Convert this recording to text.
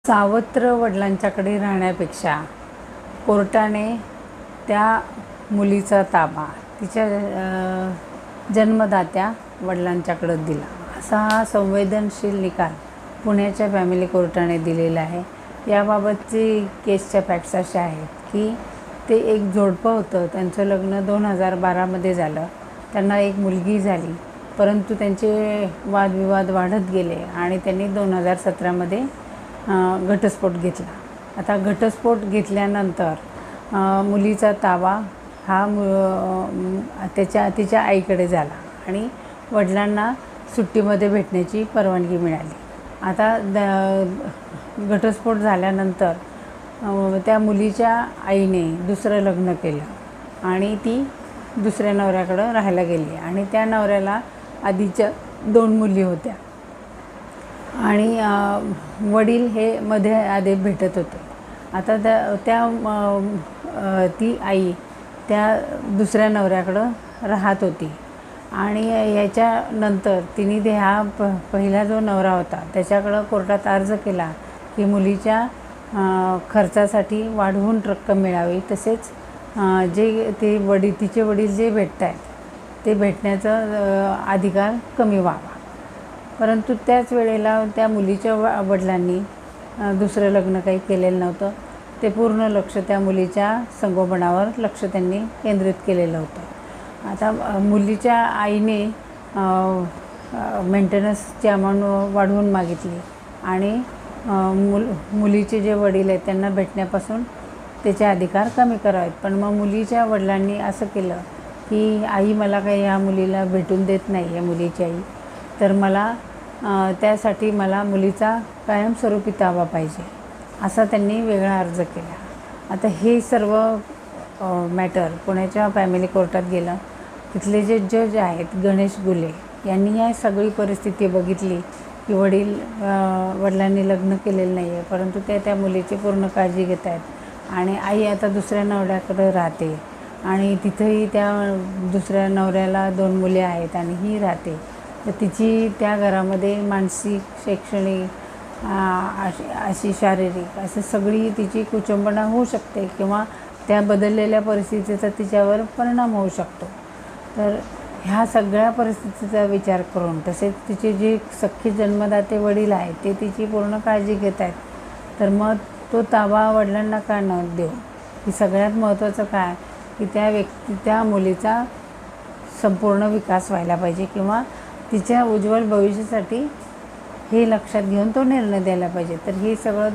सावत्र वडिलांच्याकडे राहण्यापेक्षा कोर्टाने त्या मुलीचा ताबा तिच्या जन्मदात्या वडिलांच्याकडे दिला, असा हा संवेदनशील निकाल पुण्याच्या फॅमिली कोर्टाने दिलेला आहे। याबाबतची केसच्या फॅक्ट्स अशा आहेत की ते एक जोडपं होतं, त्यांचं लग्न 2012मध्ये झालं, त्यांना एक मुलगी झाली, परंतु त्यांचे वादविवाद वाढत गेले आणि त्यांनी 2017मध्ये घटस्फोट घेतला। आता घटस्फोट घेतल्यानंतर मुलीचा ताबा हा तिच्या आईकडे झाला आणि वडिलांना सुट्टीमध्ये भेटण्याची परवानगी मिळाली। आता घटस्फोट झाल्यानंतर त्या मुलीच्या आईने दुसरं लग्न केलं आणि ती दुसऱ्या नवऱ्याकडं राहायला गेली आणि त्या नवऱ्याला आधीच्या 2 मुली होत्या आणि वडील हे मध्ये आधी भेटत होते। आता ती आई त्या दुसऱ्या नवऱ्याकडं राहत होती आणि याच्यानंतर तिने पहिला जो नवरा होता त्याच्याकडं कोर्टात अर्ज केला की मुलीच्या खर्चासाठी वाढवून रक्कम मिळावी, तसेच तिचे वडील जे भेटत आहेत ते भेटण्याचा अधिकार कमी व्हावा। परंतु त्याच वेळेला त्या मुलीच्या वडिलांनी दुसरं लग्न काही केलेलं नव्हतं, ते पूर्ण लक्ष त्या मुलीच्या संगोपनावर लक्ष त्यांनी केंद्रित केलेलं होतं। आता मुलीच्या आईने मेंटेनन्सची अमाऊंट वाढवून मागितली आणि मुलीचे जे वडील आहेत त्यांना भेटण्यापासून त्याचे अधिकार कमी करावेत। पण मग मुलीच्या वडिलांनी असं केलं की आई मला काही ह्या मुलीला भेटून देत नाही आहे मुलीची आई, तर त्यासाठी मला मुलीचा कायमस्वरूपी ताबा पाहिजे, असा त्यांनी वेगळा अर्ज केला। आता हे सर्व मॅटर पुण्याच्या फॅमिली कोर्टात गेलं। तिथले जे जज आहेत गणेश गुले यांनी या सगळी परिस्थिती बघितली की वडिलांनी लग्न केलेलं नाही आहे, परंतु त्या मुलीची पूर्ण काळजी घेत आहेत आणि आई आता दुसऱ्या नवऱ्याकडे राहते आणि तिथंही त्या दुसऱ्या नवऱ्याला 2 मुले आहेत आणि ही राहते, तर तिची त्या घरामध्ये मानसिक, शैक्षणिक अशी शारीरिक अशी सगळी तिची कुचंबना होऊ शकते किंवा त्या बदललेल्या परिस्थितीचा तिच्यावर परिणाम होऊ शकतो। तर ह्या सगळ्या परिस्थितीचा विचार करून तसेच तिचे जे सख्खे जन्मदाते वडील आहेत ते तिची पूर्ण काळजी घेत आहेत, तर मग तो ताबा वडिलांना का न देऊ? की सगळ्यात महत्त्वाचं काय की त्या मुलीचा संपूर्ण विकास व्हायला पाहिजे किंवा तिच्या उज्ज्वल भविष्यासाठी हे लक्षात घेऊन तो निर्णय द्यायला पाहिजे। तर हे सगळं